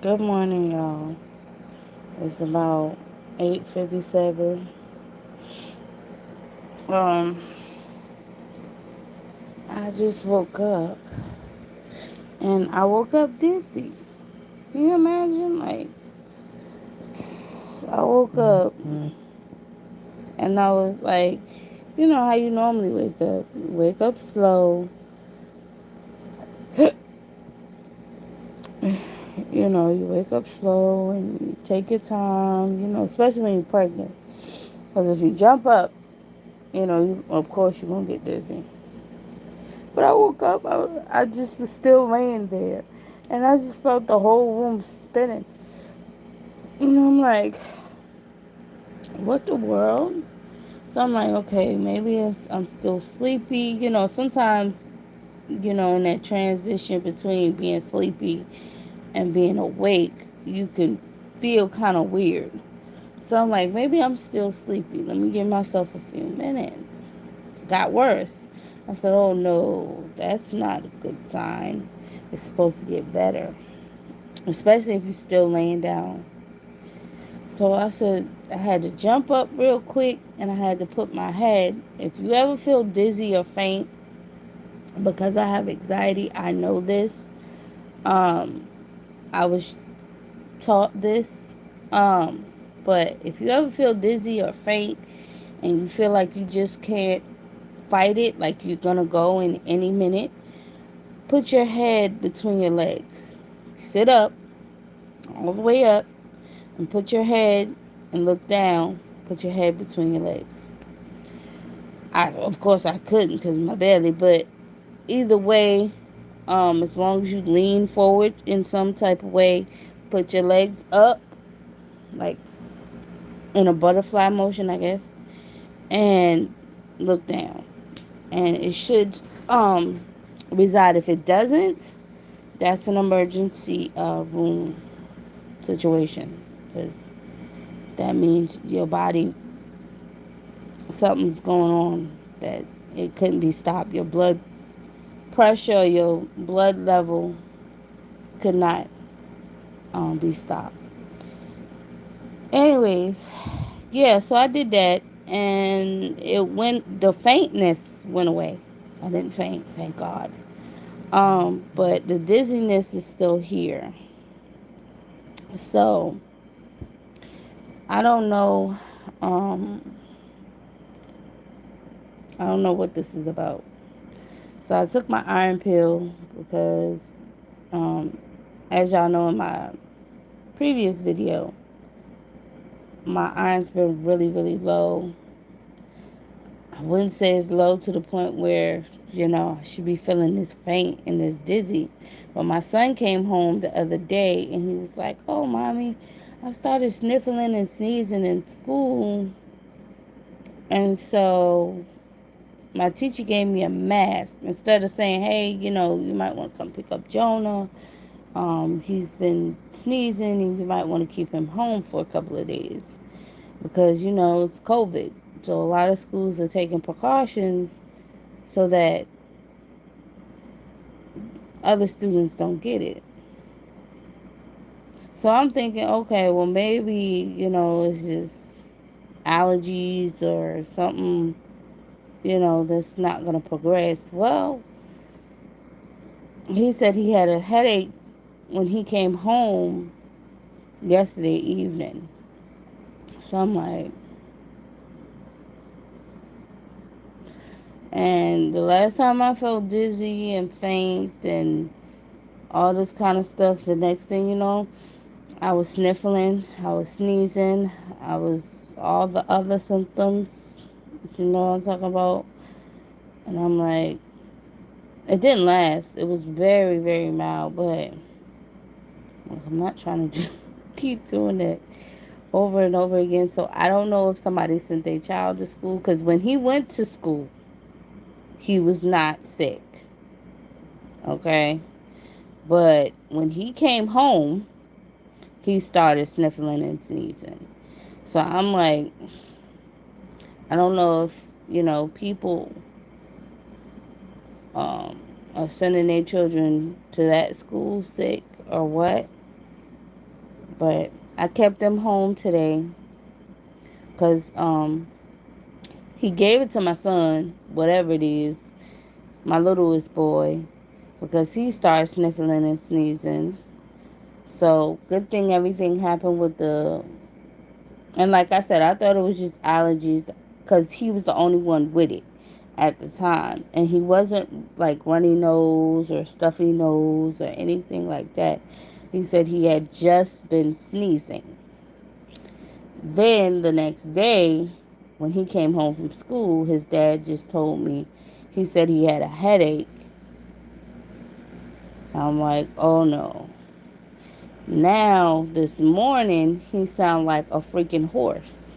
Good morning, y'all. It's about 8:57. Um, I just woke up and I woke up dizzy. Can you imagine? I woke up and I was like, you know how you normally wake up. You wake up slow. You wake up slow and you take your time, especially when you're pregnant. Because if you jump up, of course you're going to get dizzy. But I woke up, I just was still laying there. And I just felt the whole room spinning. I'm like, what the world? So I'm like, okay, maybe I'm still sleepy. Sometimes, in that transition between being sleepy and being awake, you can feel kind of weird. So I'm like, maybe I'm still sleepy. Let me give myself a few minutes. Got worse. I said, oh no, that's not a good sign. It's supposed to get better, especially if you're still laying down. So I said, I had to jump up real quick and I had to put my head. If you ever feel dizzy or faint, because I have anxiety, I know this. Um, I was taught this. Um, but if you ever feel dizzy or faint and you feel like you just can't fight it, like you're gonna go in any minute, put your head between your legs. Sit up, all the way up, and put your head and look down. Put your head between your legs. Of course, I couldn't because of my belly, but either way, as long as you lean forward in some type of way, put your legs up, like in a butterfly motion, I guess, and look down. And it should reside. If it doesn't, that's an emergency room situation, because that means your body, something's going on that it couldn't be stopped. Your blood pressure, your blood level could not be stopped. Anyways, yeah, so I did that and the faintness went away. I didn't faint, thank God. But the dizziness is still here. So I don't know. Um, I don't know what this is about. So I took my iron pill because, um, as y'all know in my previous video, my iron's been really, really low. I wouldn't say it's low to the point where, I should be feeling this faint and this dizzy. But my son came home the other day and he was like, oh, mommy, I started sniffling and sneezing in school. And so my teacher gave me a mask. Instead of saying, hey, you might want to come pick up Jonah. He's been sneezing and you might want to keep him home for a couple of days because, it's COVID. So a lot of schools are taking precautions so that other students don't get it. So I'm thinking, okay, well, maybe, it's just allergies or something, that's not going to progress. Well, he said he had a headache when he came home yesterday evening. So I'm like, and the last time I felt dizzy and faint and all this kind of stuff, the next thing you know, I was sniffling, I was sneezing, I was all the other symptoms, you know what I'm talking about? And I'm like, it didn't last. It was very, very mild, but I'm not trying to keep doing that over and over again. So I don't know if somebody sent their child to school because when he went to school, he was not sick, okay? But when he came home, he started sniffling and sneezing. So I'm like, I don't know if, people are sending their children to that school sick or what. But I kept him home today because he gave it to my son, whatever it is, my littlest boy, because he started sniffling and sneezing. So good thing everything happened with the, and like I said, I thought it was just allergies because he was the only one with it at the time, and he wasn't like runny nose or stuffy nose or anything like that. He said he had just been sneezing. Then the next day, when he came home from school, his dad just told me, he said he had a headache. I'm like, oh no. Now, this morning, he sound like a freaking horse.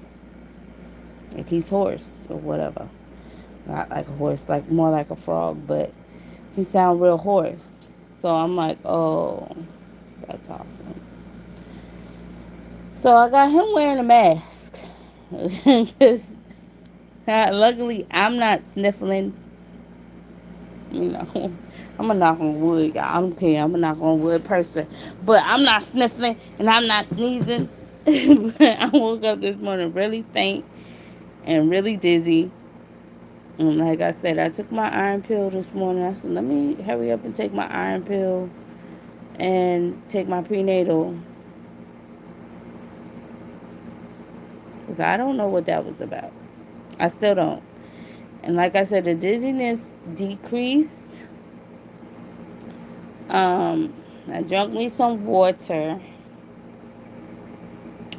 Like he's hoarse or whatever. Not like a horse, like more like a frog, but he sound real hoarse. So I'm like, oh, that's awesome. So I got him wearing a mask. Because luckily I'm not sniffling. You know, I'm a knock on wood, y'all. I don't care. I'm a knock on wood person. But I'm not sniffling and I'm not sneezing. But I woke up this morning really faint and really dizzy. And like I said, I took my iron pill this morning. I said, let me hurry up and take my iron pill and take my prenatal. Because I don't know what that was about. I still don't. And like I said, the dizziness decreased. I drank me some water.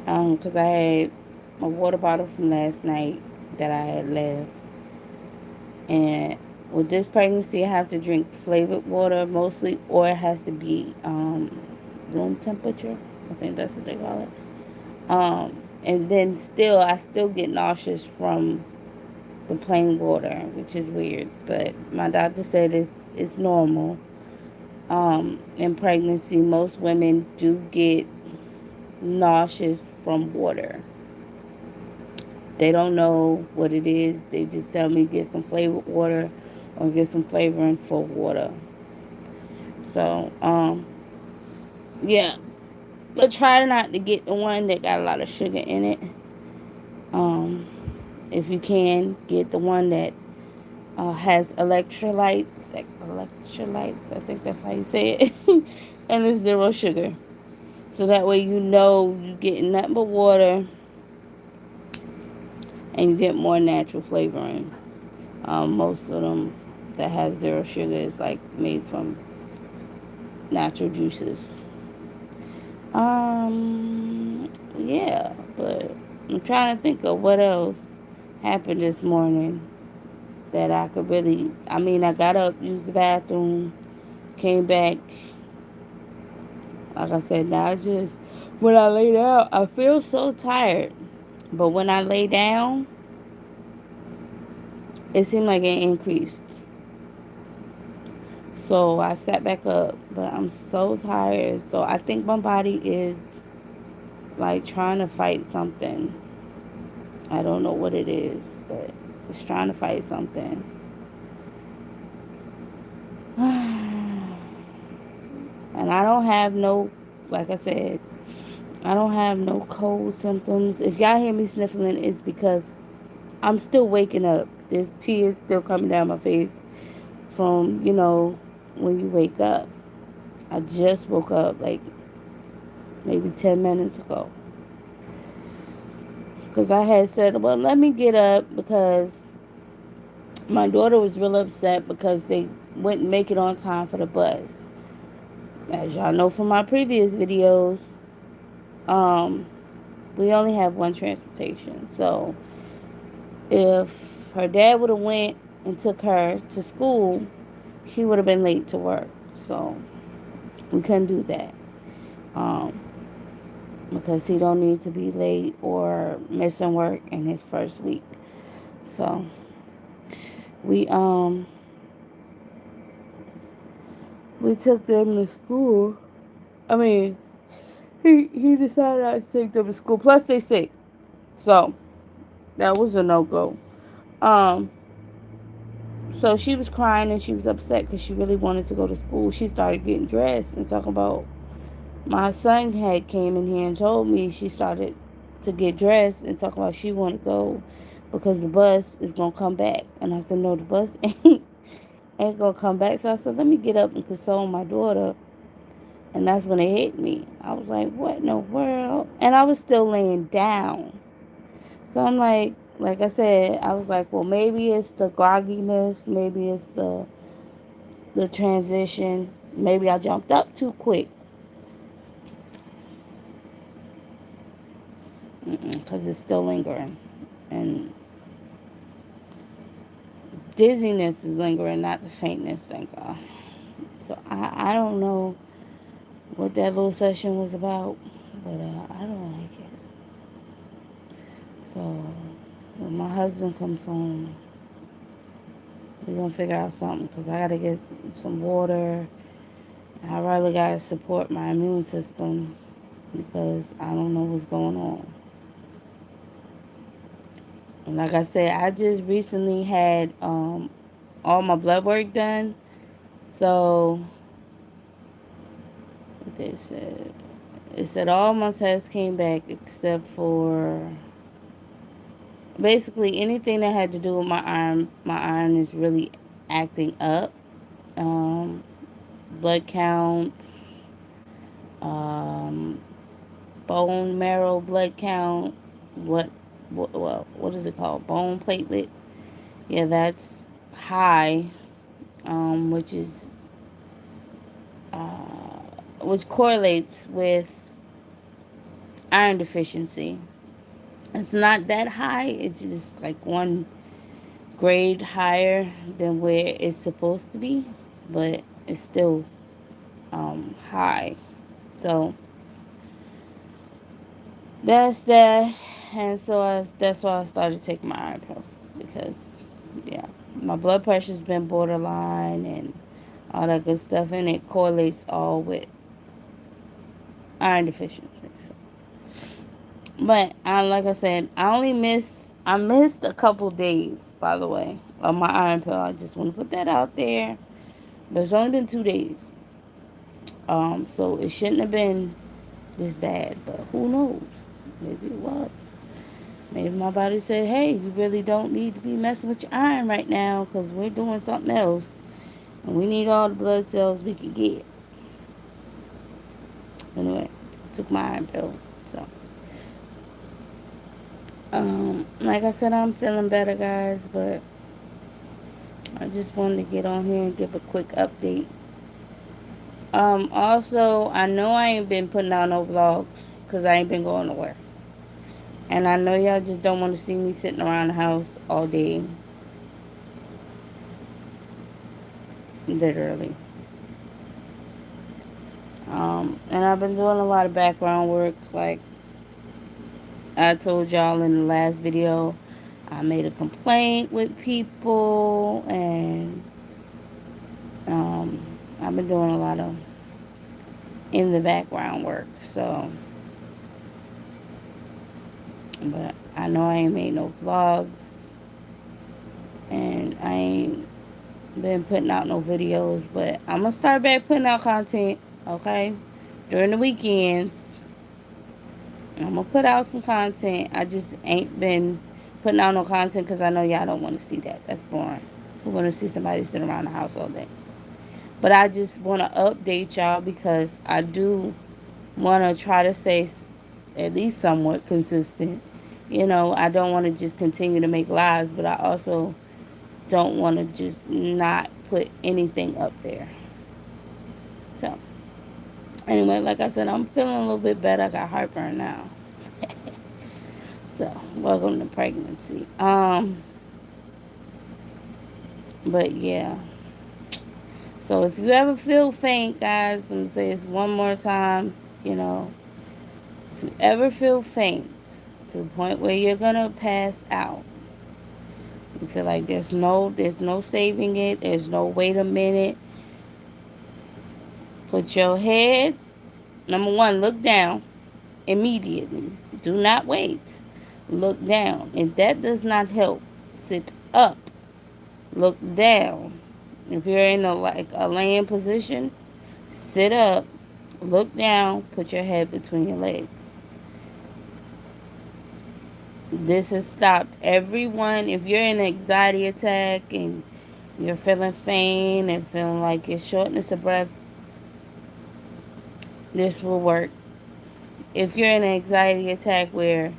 Because I had a water bottle from last night that I had left. And with this pregnancy, I have to drink flavored water mostly, or it has to be room temperature. I think that's what they call it. And then still, I still get nauseous from the plain water, which is weird. But my doctor said it's normal. In pregnancy, most women do get nauseous from water. They don't know what it is. They just tell me get some flavored water or get some flavoring for water. So, yeah. But try not to get the one that got a lot of sugar in it. Um, if you can, get the one that has electrolytes. Electrolytes, I think that's how you say it. And it's zero sugar. So that way you know you get nothing but water and you get more natural flavoring. Most of them that have zero sugar is like made from natural juices. Yeah, but I'm trying to think of what else happened this morning that I could really. I mean, I got up, used the bathroom, came back. Like I said, now I just when I lay down, I feel so tired. But when I lay down, it seemed like it increased. So I sat back up, but I'm so tired. So I think my body is like trying to fight something. I don't know what it is, but it's trying to fight something. And I don't have no, like I said, I don't have no cold symptoms. If y'all hear me sniffling, it's because I'm still waking up. There's tears still coming down my face from, when you wake up. I just woke up like maybe 10 minutes ago. Because I had said, well, let me get up because my daughter was real upset because they wouldn't make it on time for the bus. As y'all know from my previous videos, um, we only have one transportation. So if her dad would have went and took her to school, she would have been late to work. So we couldn't do that. Um, because he don't need to be late or missing work in his first week. So we we took them to school. I mean, he decided not to take them to school. Plus they sick. So that was a no-go. Um, so she was crying and she was upset because she really wanted to go to school. She started getting dressed and talking about My son had came in here and told me she started to get dressed and talk about she want to go because the bus is gonna come back. And I said, no, the bus ain't gonna come back. So I said, let me get up and console my daughter. And that's when it hit me. I was like, what in the world? And I was still laying down. So I'm like I said, I was like, well, maybe it's the grogginess, maybe it's the transition, maybe I jumped up too quick because it's still lingering, and dizziness is lingering, not the faintness. Thank God. So I don't know what that little session was about, but I don't like it. So when my husband comes home, we're gonna figure out something because I gotta get some water. I really gotta support my immune system because I don't know what's going on. And like I said, I just recently had all my blood work done. So what they said, it said all my tests came back except for basically anything that had to do with my iron. My iron is really acting up. Um, Blood counts, um, bone marrow blood count. What is it called? Bone platelet. Yeah, that's high, which is which correlates with iron deficiency. It's not that high. It's just like one grade higher than where it's supposed to be, but it's still high. So that's that. And so that's why I started taking my iron pills because, yeah, my blood pressure's been borderline and all that good stuff, and it correlates all with iron deficiency. So. But like I said, I missed a couple days, by the way, of my iron pill. I just want to put that out there. But it's only been 2 days. So it shouldn't have been this bad, but who knows? Maybe it was. Maybe my body said, hey, you really don't need to be messing with your iron right now because we're doing something else. And we need all the blood cells we can get. Anyway, I took my iron pill. So, like I said, I'm feeling better, guys, but I just wanted to get on here and give a quick update. Also, I know I ain't been putting out no vlogs because I ain't been going nowhere. And I know y'all just don't want to see me sitting around the house all day. Literally. And I've been doing a lot of background work. Like I told y'all in the last video, I made a complaint with people. And I've been doing a lot of in the background work. So, but I know I ain't made no vlogs. And I ain't been putting out no videos, but I'm gonna start back putting out content, okay? During the weekends, I'm gonna put out some content. I just ain't been putting out no content because I know y'all don't want to see that. That's boring. Who want to see somebody sitting around the house all day? But I just want to update y'all because I do want to try to stay at least somewhat consistent. I don't want to just continue to make lives, but I also don't want to just not put anything up there. So, anyway, like I said, I'm feeling a little bit better. I got heartburn now. So, welcome to pregnancy. But yeah. So, if you ever feel faint, guys, I'm going to say this one more time. If you ever feel faint to the point where you're going to pass out, you feel like there's no saving it, there's no wait a minute. Put your head, number one, look down immediately. Do not wait. Look down. If that does not help, sit up. Look down. If you're in a laying position, sit up. Look down, put your head between your legs. This has stopped everyone. If you're in an anxiety attack and you're feeling faint and feeling like your shortness of breath, this will work. If you're in an anxiety attack where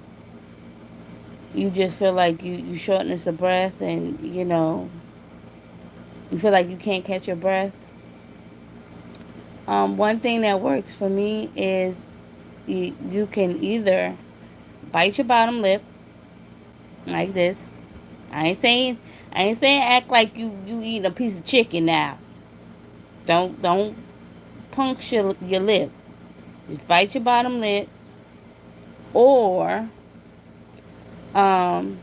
you just feel like you shortness of breath and you feel like you can't catch your breath, one thing that works for me is you can either bite your bottom lip like this. I ain't saying I ain't saying act like you eating a piece of chicken now. Don't puncture your lip. Just bite your bottom lip, or um,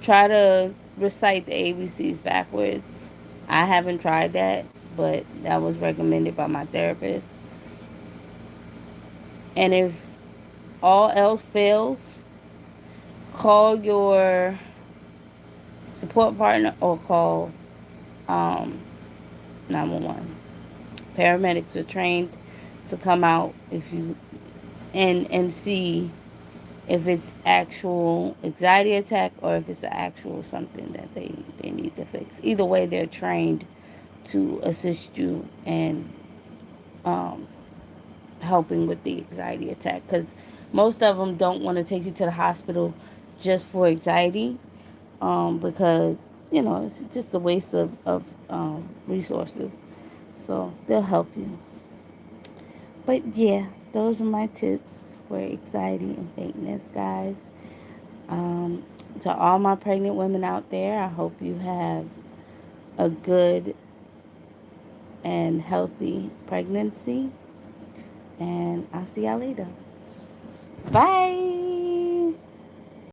try to recite the ABCs backwards. I haven't tried that, but that was recommended by my therapist. And if all else fails, call your support partner or call um, 911. Paramedics are trained to come out if you and see if it's actual anxiety attack or if it's actual something that they need to fix. Either way, they're trained to assist you in um, helping with the anxiety attack, because most of them don't want to take you to the hospital just for anxiety, because it's just a waste of resources. So they'll help you. But yeah, those are my tips for anxiety and faintness, guys. Um, to all my pregnant women out there, I hope you have a good and healthy pregnancy. And I'll see y'all later. Bye.